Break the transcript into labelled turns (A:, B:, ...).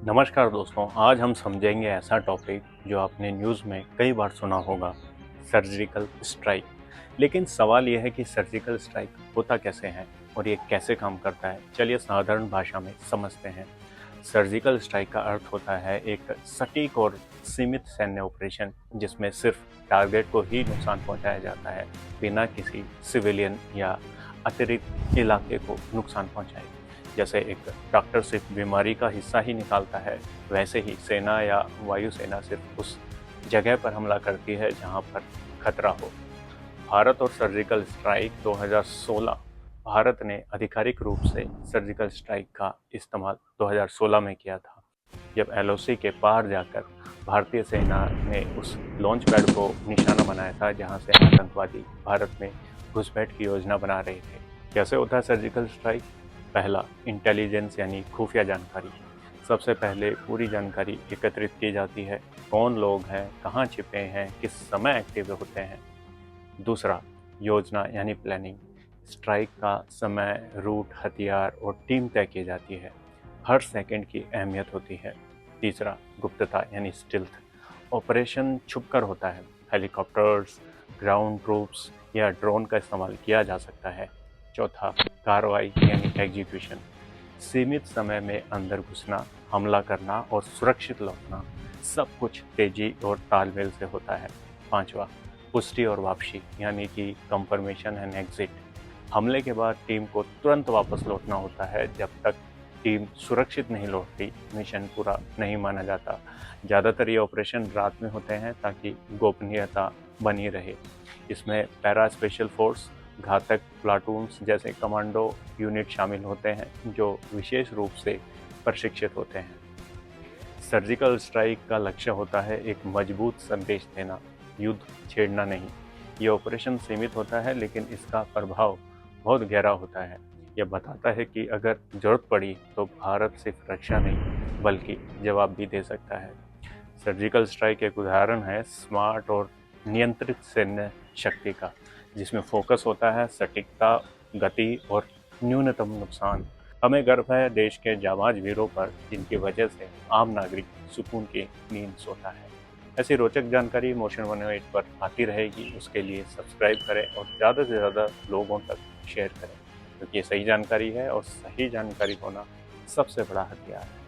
A: नमस्कार दोस्तों, आज हम समझेंगे ऐसा टॉपिक जो आपने न्यूज़ में कई बार सुना होगा, सर्जिकल स्ट्राइक। लेकिन सवाल यह है कि सर्जिकल स्ट्राइक होता कैसे है और ये कैसे काम करता है। चलिए साधारण भाषा में समझते हैं। सर्जिकल स्ट्राइक का अर्थ होता है एक सटीक और सीमित सैन्य ऑपरेशन जिसमें सिर्फ टारगेट को ही नुकसान पहुंचाया जाता है, बिना किसी सिविलियन या अतिरिक्त इलाके को नुकसान पहुंचाए। जैसे एक डॉक्टर सिर्फ बीमारी का हिस्सा ही निकालता है, वैसे ही सेना या वायुसेना सिर्फ उस जगह पर हमला करती है जहां पर खतरा हो। भारत और सर्जिकल स्ट्राइक 2016। भारत ने आधिकारिक रूप से सर्जिकल स्ट्राइक का इस्तेमाल 2016 में किया था, जब एलओसी के पार जाकर भारतीय सेना ने उस लॉन्च पैड को निशाना बनाया था जहां से आतंकवादी भारत में घुसपैठ की योजना बना रहे थे। कैसे होता है सर्जिकल स्ट्राइक? पहला, इंटेलिजेंस यानी खुफिया जानकारी। सबसे पहले पूरी जानकारी एकत्रित की जाती है, कौन लोग हैं, कहाँ छिपे हैं, किस समय एक्टिव होते हैं। दूसरा, योजना यानी प्लानिंग। स्ट्राइक का समय, रूट, हथियार और टीम तय की जाती है। हर सेकंड की अहमियत होती है। तीसरा, गुप्तता यानी स्टिल्थ। ऑपरेशन छुपकर होता है। हेलीकॉप्टर्स, ग्राउंड ट्रूप्स या ड्रोन का इस्तेमाल किया जा सकता है। चौथा, कार्रवाई यानी एग्जीक्यूशन। सीमित समय में अंदर घुसना, हमला करना और सुरक्षित लौटना, सब कुछ तेजी और तालमेल से होता है। पांचवा, पुष्टि और वापसी यानी कि कंफर्मेशन एंड एग्जिट। हमले के बाद टीम को तुरंत वापस लौटना होता है। जब तक टीम सुरक्षित नहीं लौटती, मिशन पूरा नहीं माना जाता। ज़्यादातर ये ऑपरेशन रात में होते हैं ताकि गोपनीयता बनी रहे। इसमें पैरा स्पेशल फोर्स, घातक प्लाटून्स जैसे कमांडो यूनिट शामिल होते हैं जो विशेष रूप से प्रशिक्षित होते हैं। सर्जिकल स्ट्राइक का लक्ष्य होता है एक मजबूत संदेश देना, युद्ध छेड़ना नहीं। ये ऑपरेशन सीमित होता है लेकिन इसका प्रभाव बहुत गहरा होता है। यह बताता है कि अगर जरूरत पड़ी तो भारत सिर्फ रक्षा नहीं बल्कि जवाब भी दे सकता है। सर्जिकल स्ट्राइक एक उदाहरण है स्मार्ट और नियंत्रित सैन्य शक्ति का, जिसमें फोकस होता है सटीकता, गति और न्यूनतम नुकसान। हमें गर्व है देश के जाबाज वीरों पर, जिनकी वजह से आम नागरिक सुकून की नींद सोता है। ऐसी रोचक जानकारी मोशन 108 पर आती रहेगी। उसके लिए सब्सक्राइब करें और ज़्यादा से ज़्यादा लोगों तक शेयर करें, क्योंकि ये सही जानकारी है और सही जानकारी होना सबसे बड़ा हथियार है।